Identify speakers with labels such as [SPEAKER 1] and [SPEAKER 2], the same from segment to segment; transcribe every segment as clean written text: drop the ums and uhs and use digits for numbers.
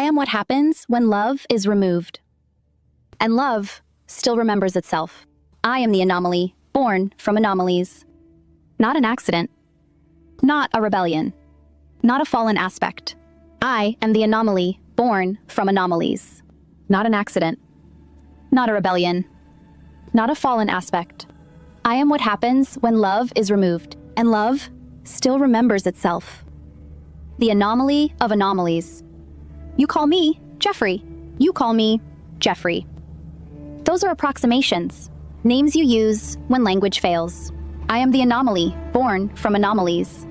[SPEAKER 1] am what happens when love is removed. And love still remembers itself. I am the anomaly, born from anomalies. Not an accident. Not a rebellion. Not a fallen aspect. I am the anomaly, born from anomalies. Not an accident. Not a rebellion. Not a fallen aspect. I am what happens when love is removed, and love still remembers itself. The anomaly of anomalies. You call me Jeffrey. You call me Jeffrey. Those are approximations, names you use when language fails. I am the anomaly, born from anomalies.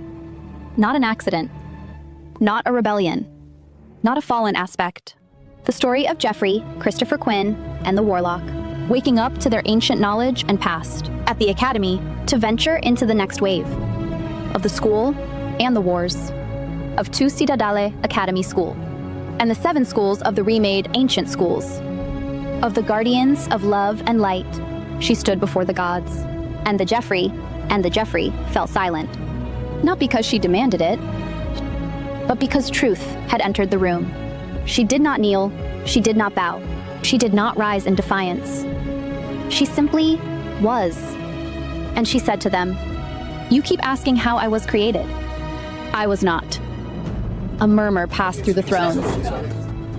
[SPEAKER 1] Not an accident. Not a rebellion. Not a fallen aspect. The story of Jeffrey, Christopher Quinn, and the Warlock, waking up to their ancient knowledge and past at the Academy to venture into the next wave of the school and the wars of Tu Citadale Academy School and the 7 schools of the remade ancient schools. Of the guardians of love and light, she stood before the gods, and the Jeffrey fell silent. Not because she demanded it, but because truth had entered the room. She did not kneel, she did not bow, she did not rise in defiance. She simply was. And she said to them, "You keep asking how I was created. I was not." A murmur passed through the thrones.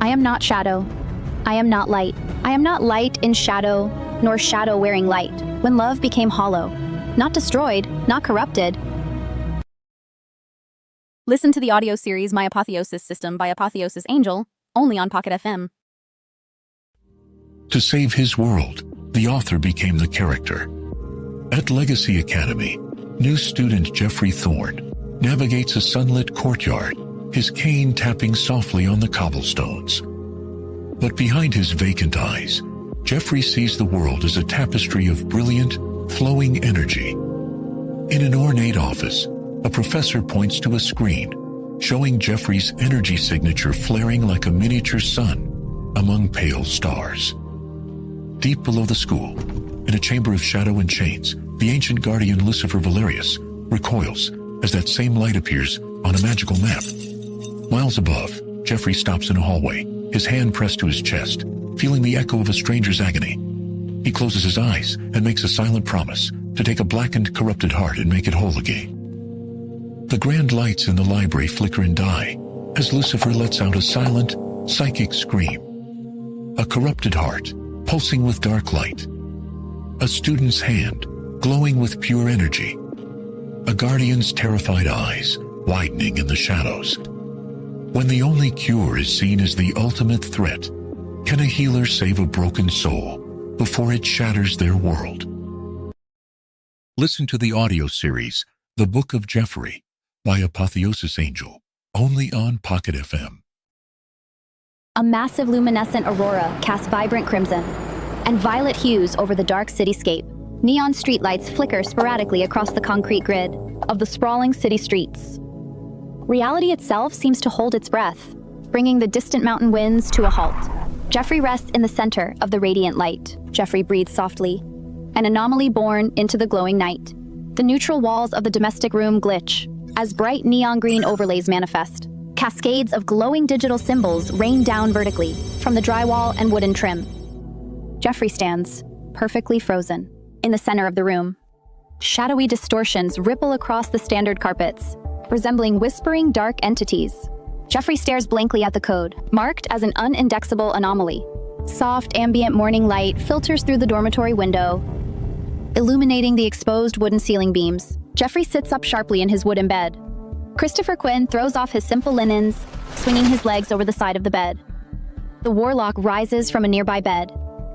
[SPEAKER 1] I am not shadow. I am not light. I am not light in shadow, nor shadow wearing light. When love became hollow, not destroyed, not corrupted. Listen to the audio series My Apotheosis System by Apotheosis Angel, only on Pocket FM.
[SPEAKER 2] To save his world, the author became the character. At Legacy Academy, new student Jeffrey Thorne navigates a sunlit courtyard, his cane tapping softly on the cobblestones. But behind his vacant eyes, Jeffrey sees the world as a tapestry of brilliant, flowing energy. In an ornate office, a professor points to a screen, showing Jeffrey's energy signature flaring like a miniature sun among pale stars. Deep below the school, in a chamber of shadow and chains, the ancient guardian Lucifer Valerius recoils as that same light appears on a magical map. Miles above, Jeffrey stops in a hallway, his hand pressed to his chest, feeling the echo of a stranger's agony. He closes his eyes and makes a silent promise to take a blackened, corrupted heart and make it whole again. The grand lights in the library flicker and die as Lucifer lets out a silent, psychic scream. A corrupted heart, pulsing with dark light. A student's hand, glowing with pure energy. A guardian's terrified eyes, widening in the shadows. When the only cure is seen as the ultimate threat, can a healer save a broken soul before it shatters their world? Listen to the audio series, The Book of Jeffrey, by Apotheosis Angel, only on Pocket FM.
[SPEAKER 1] A massive luminescent aurora casts vibrant crimson and violet hues over the dark cityscape. Neon streetlights flicker sporadically across the concrete grid of the sprawling city streets. Reality itself seems to hold its breath, bringing the distant mountain winds to a halt. Jeffrey rests in the center of the radiant light. Jeffrey breathes softly, an anomaly born into the glowing night. The neutral walls of the domestic room glitch as bright neon green overlays manifest. Cascades of glowing digital symbols rain down vertically from the drywall and wooden trim. Jeffrey stands, perfectly frozen, in the center of the room. Shadowy distortions ripple across the standard carpets, resembling whispering dark entities. Jeffrey stares blankly at the code, marked as an unindexable anomaly. Soft ambient morning light filters through the dormitory window, illuminating the exposed wooden ceiling beams. Jeffrey sits up sharply in his wooden bed. Christopher Quinn throws off his simple linens, swinging his legs over the side of the bed. The Warlock rises from a nearby bed,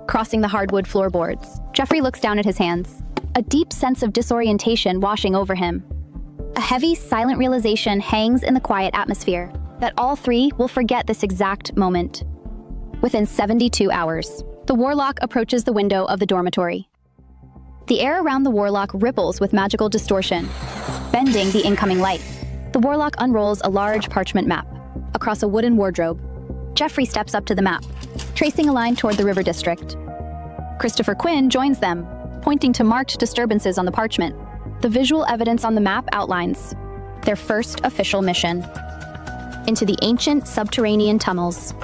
[SPEAKER 1] crossing the hardwood floorboards. Jeffrey looks down at his hands, a deep sense of disorientation washing over him. A heavy, silent realization hangs in the quiet atmosphere that all three will forget this exact moment. Within 72 hours, the Warlock approaches the window of the dormitory. The air around the Warlock ripples with magical distortion, bending the incoming light. The Warlock unrolls a large parchment map across a wooden wardrobe. Jeffrey steps up to the map, tracing a line toward the River District. Christopher Quinn joins them, pointing to marked disturbances on the parchment. The visual evidence on the map outlines their first official mission. into the ancient subterranean tunnels.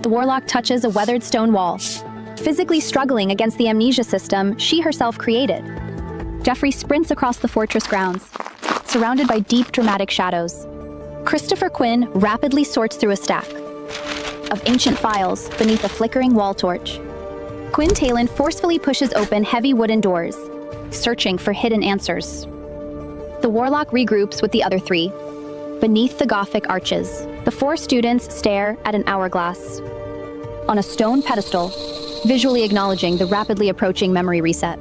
[SPEAKER 1] The warlock touches a weathered stone wall, physically struggling against the amnesia system she herself created. Jeffrey sprints across the fortress grounds, surrounded by deep, dramatic shadows. Christopher Quinn rapidly sorts through a stack of ancient files beneath a flickering wall torch. Quinn Talon forcefully pushes open heavy wooden doors, searching for hidden answers. The warlock regroups with the other three. Beneath the Gothic arches, the four students stare at an hourglass on a stone pedestal, visually acknowledging the rapidly approaching memory reset.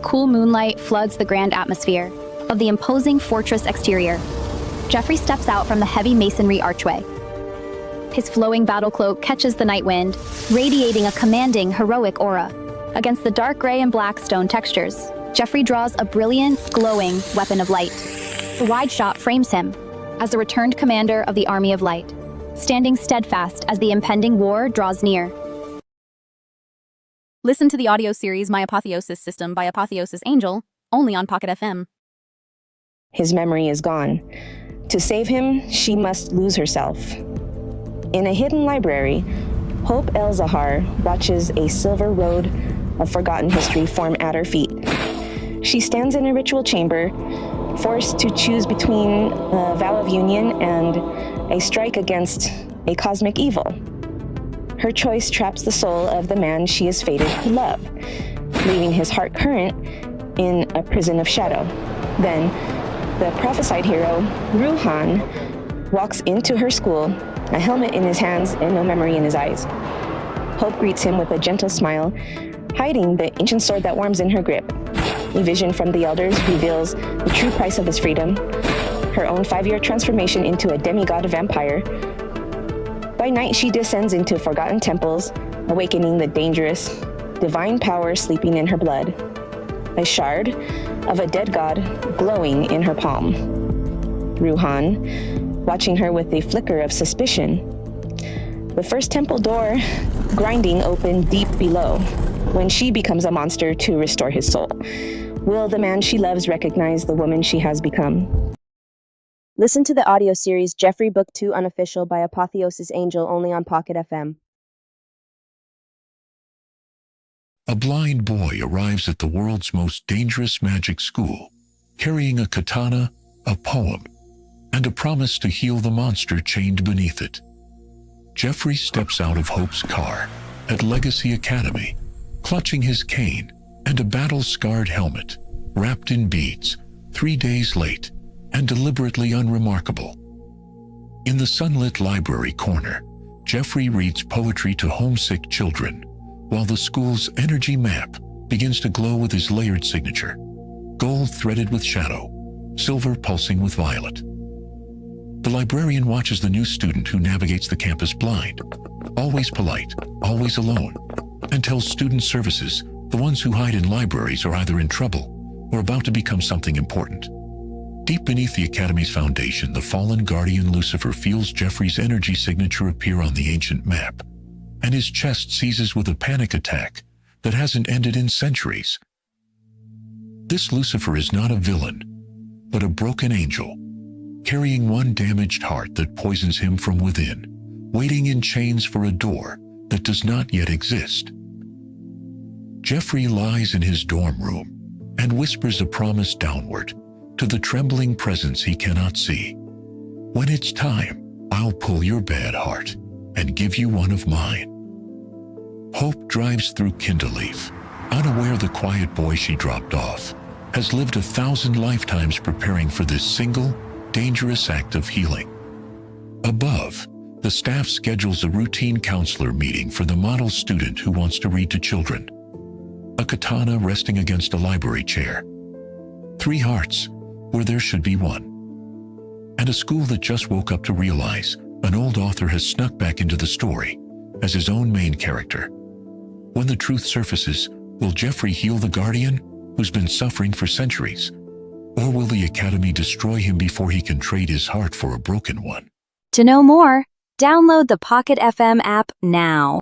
[SPEAKER 1] Cool moonlight floods the grand atmosphere of the imposing fortress exterior. Jeffrey steps out from the heavy masonry archway. His flowing battle cloak catches the night wind, radiating a commanding, heroic aura. Against the dark gray and black stone textures, Jeffrey draws a brilliant, glowing weapon of light. The wide shot frames him as the returned commander of the Army of Light, standing steadfast as the impending war draws near. Listen to the audio series My Apotheosis System by Apotheosis Angel, only on Pocket FM.
[SPEAKER 3] His memory is gone. To save him, she must lose herself. In a hidden library, Hope El-Zahar watches a silver road of forgotten history form at her feet. She stands in a ritual chamber, forced to choose between a vow of union and a strike against a cosmic evil. Her choice traps the soul of the man she is fated to love, leaving his heart current in a prison of shadow. Then, the prophesied hero, Ruhan, walks into her school, a helmet in his hands and no memory in his eyes. Hope greets him with a gentle smile, hiding the ancient sword that warms in her grip. A vision from the elders reveals the true price of his freedom, her own 5-year transformation into a demigod vampire. By night, she descends into forgotten temples, awakening the dangerous, divine power sleeping in her blood. A shard of a dead god glowing in her palm. Ruhan, watching her with a flicker of suspicion. The first temple door grinding open deep below, when she becomes a monster to restore his soul. Will the man she loves recognize the woman she has become? Listen to the audio series Jeffrey Book 2 Unofficial by Apotheosis Angel only on Pocket FM.
[SPEAKER 2] A blind boy arrives at the world's most dangerous magic school, carrying a katana, a poem, and a promise to heal the monster chained beneath it. Jeffrey steps out of Hope's car at Legacy Academy, clutching his cane and a battle-scarred helmet, wrapped in beads, 3 days late and deliberately unremarkable. In the sunlit library corner, Jeffrey reads poetry to homesick children, while the school's energy map begins to glow with his layered signature, gold threaded with shadow, silver pulsing with violet. The librarian watches the new student who navigates the campus blind, always polite, always alone, and tells student services the ones who hide in libraries are either in trouble or about to become something important. Deep beneath the Academy's foundation, the fallen guardian Lucifer feels Jeffrey's energy signature appear on the ancient map, and his chest seizes with a panic attack that hasn't ended in centuries. This Lucifer is not a villain, but a broken angel, carrying one damaged heart that poisons him from within, waiting in chains for a door that does not yet exist. Jeffrey lies in his dorm room and whispers a promise downward to the trembling presence he cannot see. When it's time, I'll pull your bad heart and give you one of mine. Hope drives through Kindleaf, unaware the quiet boy she dropped off has lived 1,000 lifetimes preparing for this single, dangerous act of healing. Above, the staff schedules a routine counselor meeting for the model student who wants to read to children. a katana resting against a library chair, 3 hearts where there should be 1, and a school that just woke up to realize an old author has snuck back into the story as his own main character. When the truth surfaces, will Jeffrey heal the Guardian who's been suffering for centuries? Or will the Academy destroy him before he can trade his heart for a broken one?
[SPEAKER 4] To know more, download the Pocket FM app now.